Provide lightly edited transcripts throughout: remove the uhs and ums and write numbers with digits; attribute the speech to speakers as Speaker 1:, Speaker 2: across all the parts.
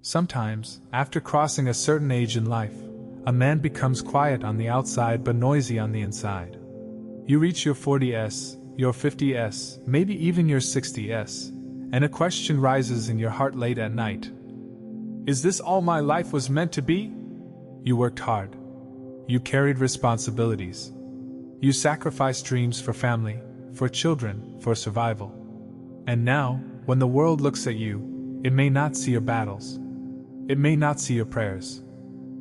Speaker 1: Sometimes, after crossing a certain age in life, a man becomes quiet on the outside but noisy on the inside. You reach your 40s, your 50s, maybe even your 60s, and a question rises in your heart late at night. Is this all my life was meant to be? You worked hard. You carried responsibilities. You sacrificed dreams for family, for children, for survival. And now, when the world looks at you, it may not see your battles. It may not see your prayers.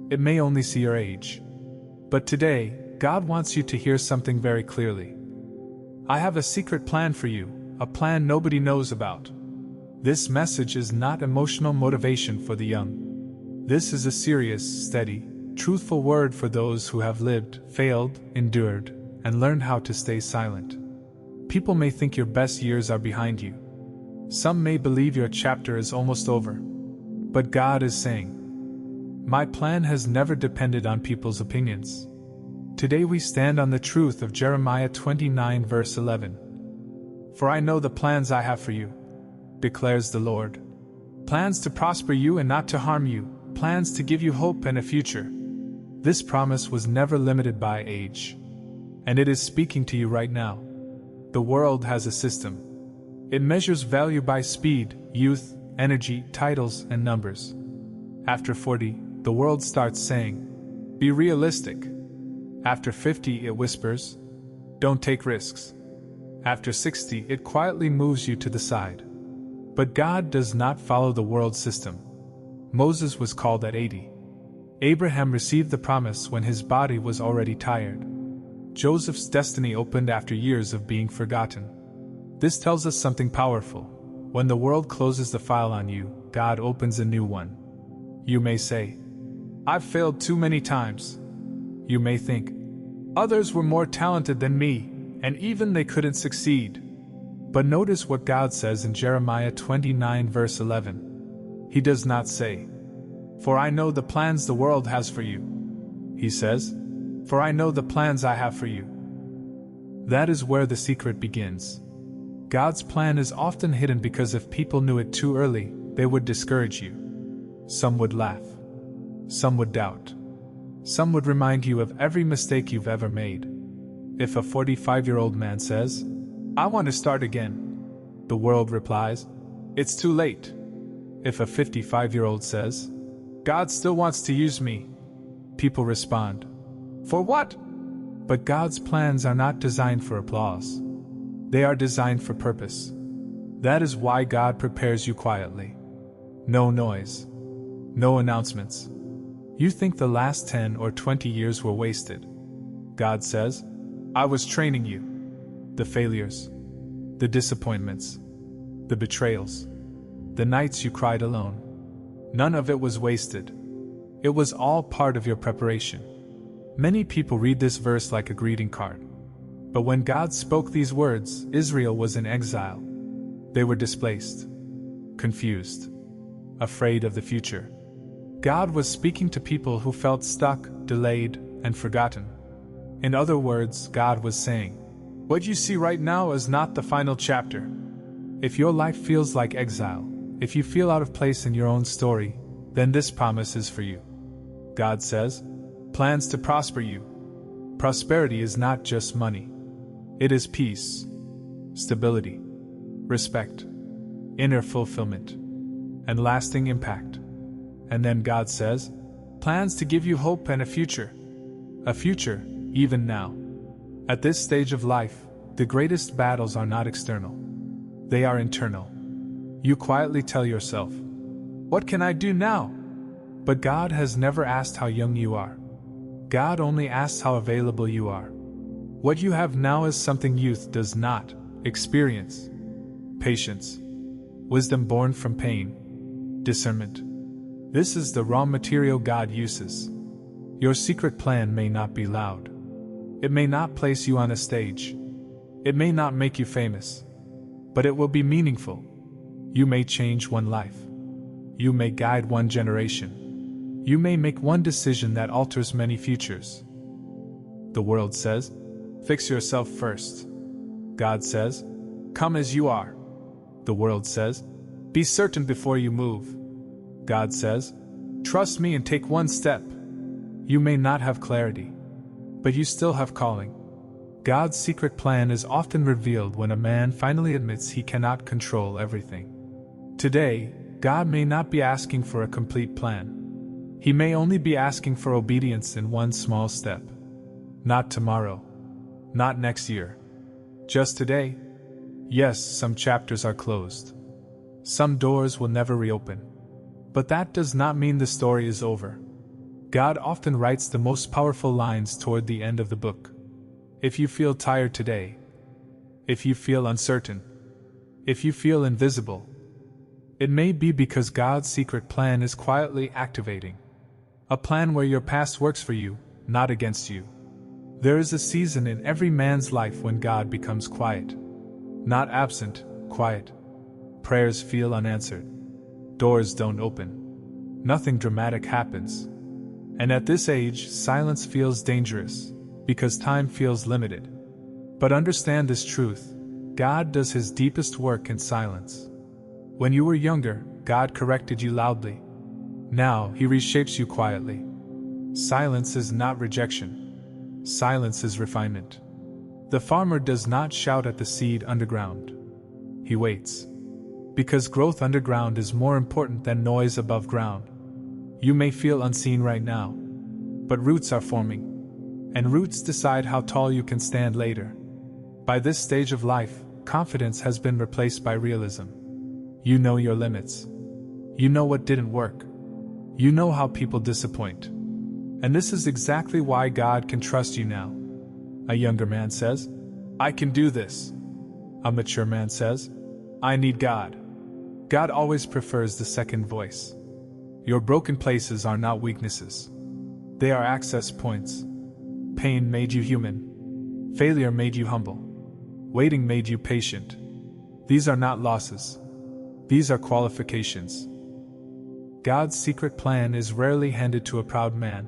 Speaker 1: It may only see your age. But today, God wants you to hear something very clearly. I have a secret plan for you, a plan nobody knows about. This message is not emotional motivation for the young. This is a serious, steady, truthful word for those who have lived, failed, endured, and learned how to stay silent. People may think your best years are behind you. Some may believe your chapter is almost over. But God is saying, my plan has never depended on people's opinions. Today we stand on the truth of Jeremiah 29 verse 11. For I know the plans I have for you, declares the Lord. Plans to prosper you and not to harm you, plans to give you hope and a future. This promise was never limited by age. And it is speaking to you right now. The world has a system. It measures value by speed, youth, energy, titles, and numbers. After 40, the world starts saying, be realistic. After 50, it whispers, don't take risks. After 60, it quietly moves you to the side. But God does not follow the world system. Moses was called at 80. Abraham received the promise when his body was already tired. Joseph's destiny opened after years of being forgotten. This tells us something powerful. When the world closes the file on you, God opens a new one. You may say, I've failed too many times. You may think, others were more talented than me, and even they couldn't succeed. But notice what God says in Jeremiah 29 verse 11. He does not say, for I know the plans the world has for you. He says, for I know the plans I have for you. That is where the secret begins. God's plan is often hidden because if people knew it too early, they would discourage you. Some would laugh. Some would doubt. Some would remind you of every mistake you've ever made. If a 45-year-old man says, I want to start again, the world replies, it's too late. If a 55-year-old says, God still wants to use me, people respond, for what? But God's plans are not designed for applause. They are designed for purpose. That is why God prepares you quietly. No noise. No announcements. You think the last 10 or 20 years were wasted. God says, I was training you. The failures, the disappointments, the betrayals, the nights you cried alone. None of it was wasted. It was all part of your preparation. Many people read this verse like a greeting card. But when God spoke these words, Israel was in exile. They were displaced, confused, afraid of the future. God was speaking to people who felt stuck, delayed, and forgotten. In other words, God was saying, what you see right now is not the final chapter. If your life feels like exile, if you feel out of place in your own story, then this promise is for you. God says, plans to prosper you. Prosperity is not just money. It is peace, stability, respect, inner fulfillment, and lasting impact. And then God says, plans to give you hope and a future even now. At this stage of life, the greatest battles are not external. They are internal. You quietly tell yourself, what can I do now? But God has never asked how young you are. God only asks how available you are. What you have now is something youth does not experience. Patience. Wisdom born from pain. Discernment. This is the raw material God uses. Your secret plan may not be loud. It may not place you on a stage. It may not make you famous. But it will be meaningful. You may change one life. You may guide one generation. You may make one decision that alters many futures. The world says, fix yourself first. God says, come as you are. The world says, be certain before you move. God says, "Trust me and take one step." You may not have clarity, but you still have calling. God's secret plan is often revealed when a man finally admits he cannot control everything. Today, God may not be asking for a complete plan. He may only be asking for obedience in one small step. Not tomorrow. Not next year. Just today. Yes, some chapters are closed. Some doors will never reopen. But that does not mean the story is over. God often writes the most powerful lines toward the end of the book. If you feel tired today, if you feel uncertain, if you feel invisible, it may be because God's secret plan is quietly activating. A plan where your past works for you, not against you. There is a season in every man's life when God becomes quiet. Not absent, quiet. Prayers feel unanswered. Doors don't open. Nothing dramatic happens. And at this age, silence feels dangerous, because time feels limited. But understand this truth: God does His deepest work in silence. When you were younger, God corrected you loudly. Now, He reshapes you quietly. Silence is not rejection. Silence is refinement. The farmer does not shout at the seed underground. He waits. Because growth underground is more important than noise above ground. You may feel unseen right now, but roots are forming. And roots decide how tall you can stand later. By this stage of life, confidence has been replaced by realism. You know your limits. You know what didn't work. You know how people disappoint. And this is exactly why God can trust you now. A younger man says, "I can do this." A mature man says, "I need God." God always prefers the second voice. Your broken places are not weaknesses. They are access points. Pain made you human. Failure made you humble. Waiting made you patient. These are not losses. These are qualifications. God's secret plan is rarely handed to a proud man.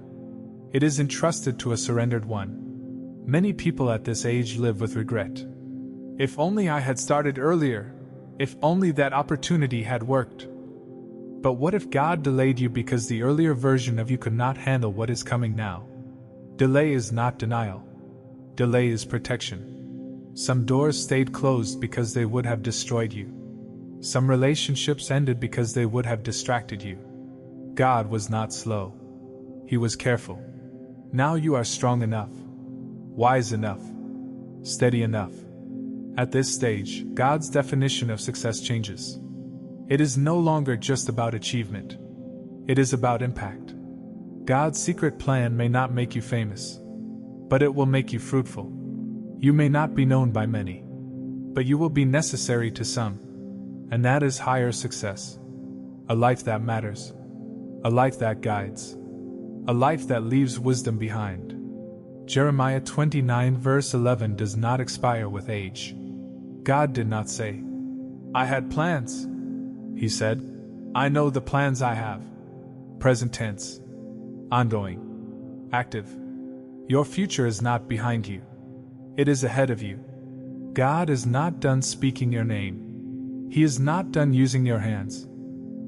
Speaker 1: It is entrusted to a surrendered one. Many people at this age live with regret. If only I had started earlier. If only that opportunity had worked. But what if God delayed you because the earlier version of you could not handle what is coming now? Delay is not denial. Delay is protection. Some doors stayed closed because they would have destroyed you. Some relationships ended because they would have distracted you. God was not slow. He was careful. Now you are strong enough, wise enough, steady enough. At this stage, God's definition of success changes. It is no longer just about achievement. It is about impact. God's secret plan may not make you famous, but it will make you fruitful. You may not be known by many, but you will be necessary to some. And that is higher success. A life that matters. A life that guides. A life that leaves wisdom behind. Jeremiah 29 verse 11 does not expire with age. God did not say, "I had plans." He said, "I know the plans I have." Present tense. Ongoing. Active. Your future is not behind you. It is ahead of you. God is not done speaking your name. He is not done using your hands.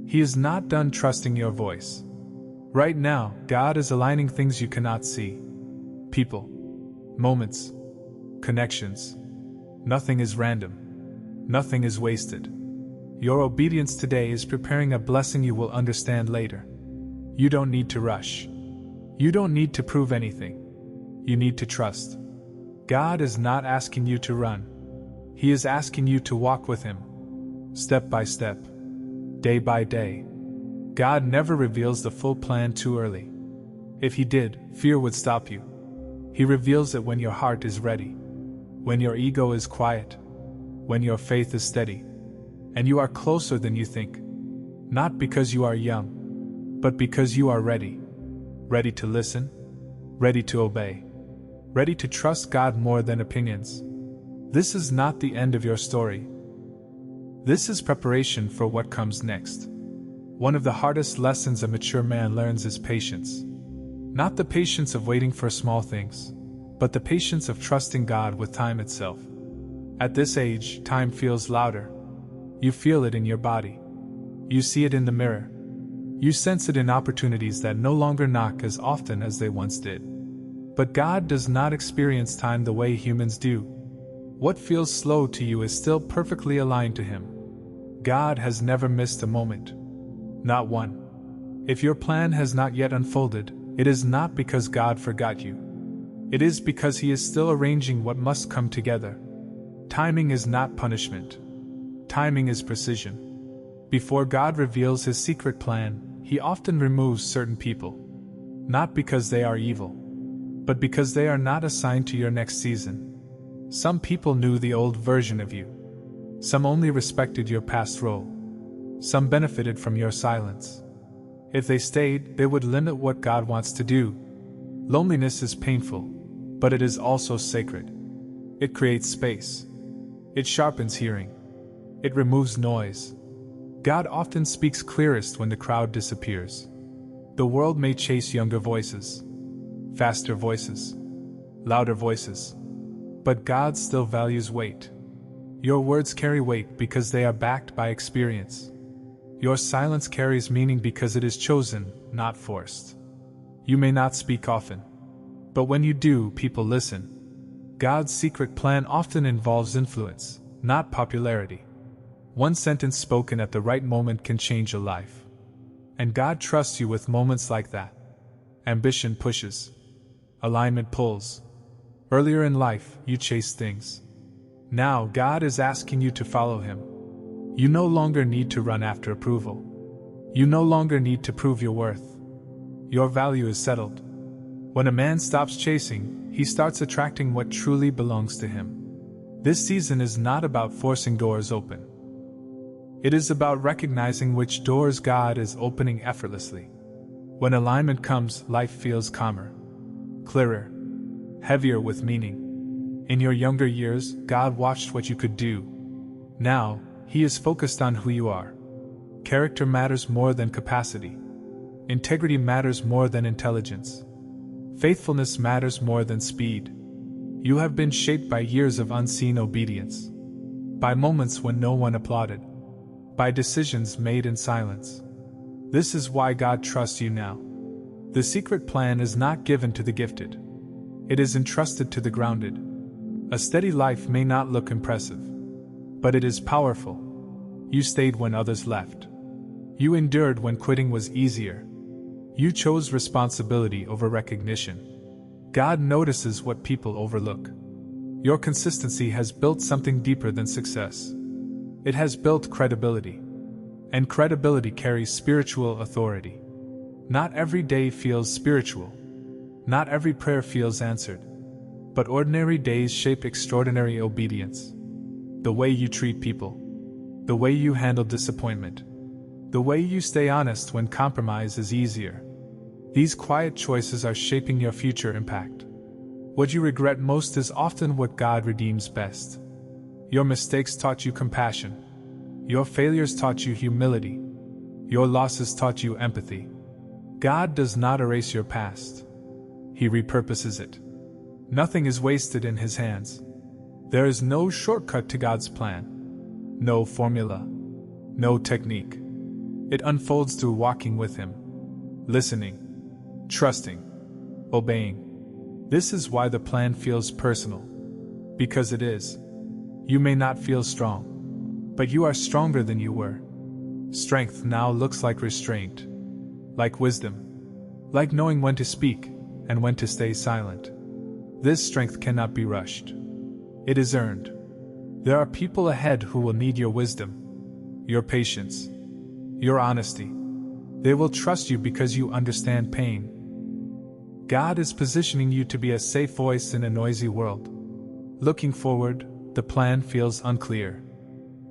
Speaker 1: He is not done trusting your voice. Right now, God is aligning things you cannot see. People. Moments. Connections. Nothing is random. Nothing is wasted. Your obedience today is preparing a blessing you will understand later. You don't need to rush. You don't need to prove anything. You need to trust. God is not asking you to run. He is asking you to walk with Him. Step by step. Day by day. God never reveals the full plan too early. If He did, fear would stop you. He reveals it when your heart is ready. When your ego is quiet. When your faith is steady. And you are closer than you think. Not because you are young, but because you are ready. Ready to listen. Ready to obey. Ready to trust God more than opinions. This is not the end of your story. This is preparation for what comes next. One of the hardest lessons a mature man learns is patience. Not the patience of waiting for small things, but the patience of trusting God with time itself. At this age, time feels louder. You feel it in your body. You see it in the mirror. You sense it in opportunities that no longer knock as often as they once did. But God does not experience time the way humans do. What feels slow to you is still perfectly aligned to Him. God has never missed a moment. Not one. If your plan has not yet unfolded, it is not because God forgot you. It is because He is still arranging what must come together. Timing is not punishment. Timing is precision. Before God reveals His secret plan, He often removes certain people. Not because they are evil, but because they are not assigned to your next season. Some people knew the old version of you. Some only respected your past role. Some benefited from your silence. If they stayed, they would limit what God wants to do. Loneliness is painful, but it is also sacred. It creates space. It sharpens hearing. It removes noise. God often speaks clearest when the crowd disappears. The world may chase younger voices, faster voices, louder voices, but God still values weight. Your words carry weight because they are backed by experience. Your silence carries meaning because it is chosen, not forced. You may not speak often, but when you do, people listen. God's secret plan often involves influence, not popularity. One sentence spoken at the right moment can change a life. And God trusts you with moments like that. Ambition pushes. Alignment pulls. Earlier in life, you chased things. Now, God is asking you to follow Him. You no longer need to run after approval. You no longer need to prove your worth. Your value is settled. When a man stops chasing, he starts attracting what truly belongs to him. This season is not about forcing doors open. It is about recognizing which doors God is opening effortlessly. When alignment comes, life feels calmer, clearer, heavier with meaning. In your younger years, God watched what you could do. Now, He is focused on who you are. Character matters more than capacity. Integrity matters more than intelligence. Faithfulness matters more than speed. You have been shaped by years of unseen obedience. By moments when no one applauded. By decisions made in silence. This is why God trusts you now. The secret plan is not given to the gifted. It is entrusted to the grounded. A steady life may not look impressive, but it is powerful. You stayed when others left. You endured when quitting was easier. You chose responsibility over recognition. God notices what people overlook. Your consistency has built something deeper than success. It has built credibility. And credibility carries spiritual authority. Not every day feels spiritual. Not every prayer feels answered. But ordinary days shape extraordinary obedience. The way you treat people. The way you handle disappointment. The way you stay honest when compromise is easier. These quiet choices are shaping your future impact. What you regret most is often what God redeems best. Your mistakes taught you compassion. Your failures taught you humility. Your losses taught you empathy. God does not erase your past. He repurposes it. Nothing is wasted in His hands. There is no shortcut to God's plan. No formula. No technique. It unfolds through walking with Him. Listening. Trusting. Obeying. This is why the plan feels personal. Because it is. You may not feel strong. But you are stronger than you were. Strength now looks like restraint. Like wisdom. Like knowing when to speak, and when to stay silent. This strength cannot be rushed. It is earned. There are people ahead who will need your wisdom, your patience, your honesty. They will trust you because you understand pain. God is positioning you to be a safe voice in a noisy world. Looking forward, the plan feels unclear.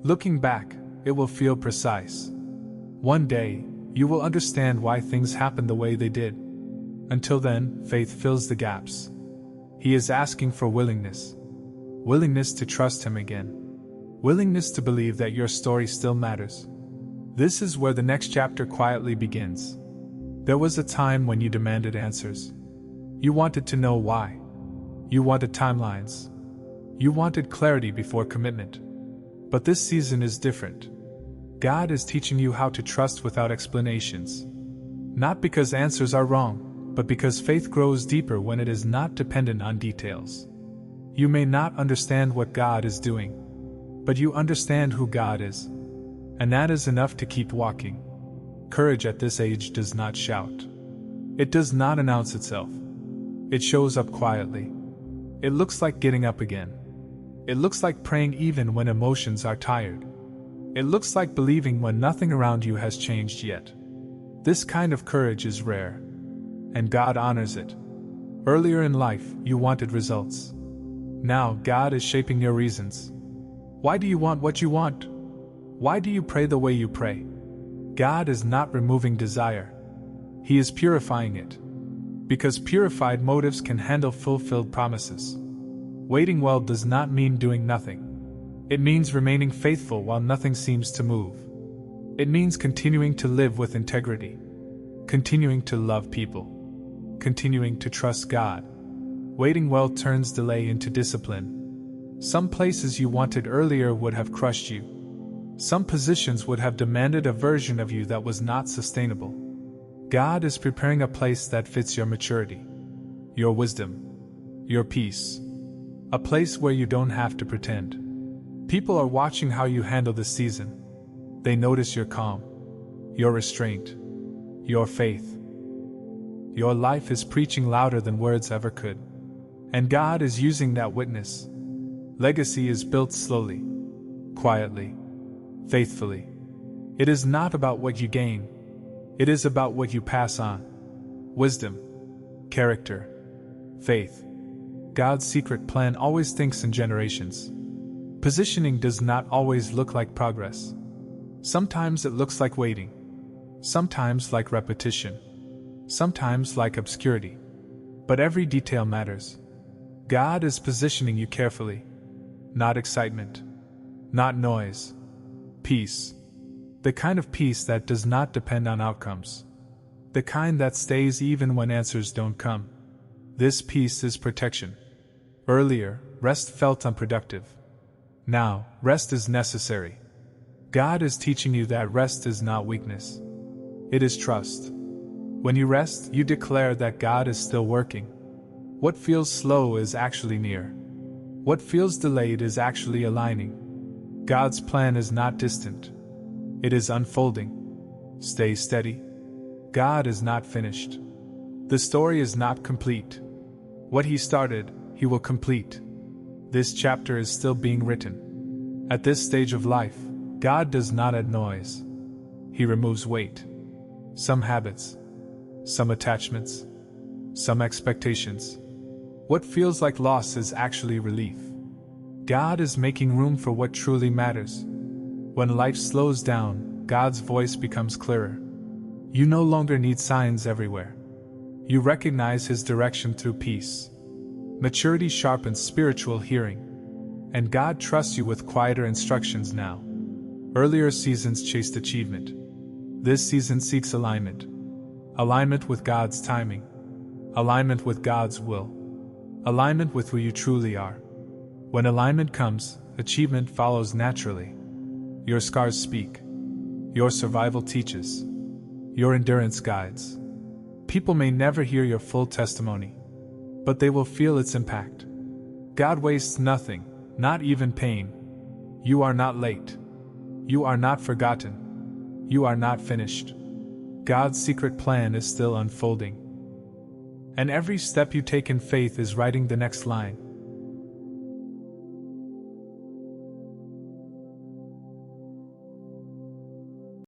Speaker 1: Looking back, it will feel precise. One day, you will understand why things happened the way they did. Until then, faith fills the gaps. He is asking for willingness. Willingness to trust Him again. Willingness to believe that your story still matters. This is where the next chapter quietly begins. There was a time when you demanded answers. You wanted to know why. You wanted timelines. You wanted clarity before commitment. But this season is different. God is teaching you how to trust without explanations. Not because answers are wrong, but because faith grows deeper when it is not dependent on details. You may not understand what God is doing, but you understand who God is. And that is enough to keep walking. Courage at this age does not shout. It does not announce itself. It shows up quietly. It looks like getting up again. It looks like praying even when emotions are tired. It looks like believing when nothing around you has changed yet. This kind of courage is rare, and God honors it. Earlier in life, you wanted results. Now, God is shaping your reasons. Why do you want what you want? Why do you pray the way you pray? God is not removing desire. He is purifying it. Because purified motives can handle fulfilled promises. Waiting well does not mean doing nothing. It means remaining faithful while nothing seems to move. It means continuing to live with integrity. Continuing to love people. Continuing to trust God. Waiting well turns delay into discipline. Some places you wanted earlier would have crushed you. Some positions would have demanded a version of you that was not sustainable. God is preparing a place that fits your maturity, your wisdom, your peace. A place where you don't have to pretend. People are watching how you handle this season. They notice your calm, your restraint, your faith. Your life is preaching louder than words ever could. And God is using that witness. Legacy is built slowly, quietly, faithfully. It is not about what you gain. It is about what you pass on. Wisdom, character, faith. God's secret plan always thinks in generations. Positioning does not always look like progress. Sometimes it looks like waiting. Sometimes like repetition. Sometimes like obscurity. But every detail matters. God is positioning you carefully. Not excitement. Not noise. Peace. The kind of peace that does not depend on outcomes. The kind that stays even when answers don't come. This peace is protection. Earlier, rest felt unproductive. Now, rest is necessary. God is teaching you that rest is not weakness. It is trust. When you rest, you declare that God is still working. What feels slow is actually near. What feels delayed is actually aligning. God's plan is not distant. It is unfolding. Stay steady. God is not finished. The story is not complete. What He started, He will complete. This chapter is still being written. At this stage of life, God does not add noise. He removes weight. Some habits. Some attachments. Some expectations. What feels like loss is actually relief. God is making room for what truly matters. When life slows down, God's voice becomes clearer. You no longer need signs everywhere. You recognize His direction through peace. Maturity sharpens spiritual hearing. And God trusts you with quieter instructions now. Earlier seasons chased achievement. This season seeks alignment. Alignment with God's timing. Alignment with God's will. Alignment with who you truly are. When alignment comes, achievement follows naturally. Your scars speak. Your survival teaches. Your endurance guides. People may never hear your full testimony, but they will feel its impact. God wastes nothing, not even pain. You are not late. You are not forgotten. You are not finished. God's secret plan is still unfolding. And every step you take in faith is writing the next line.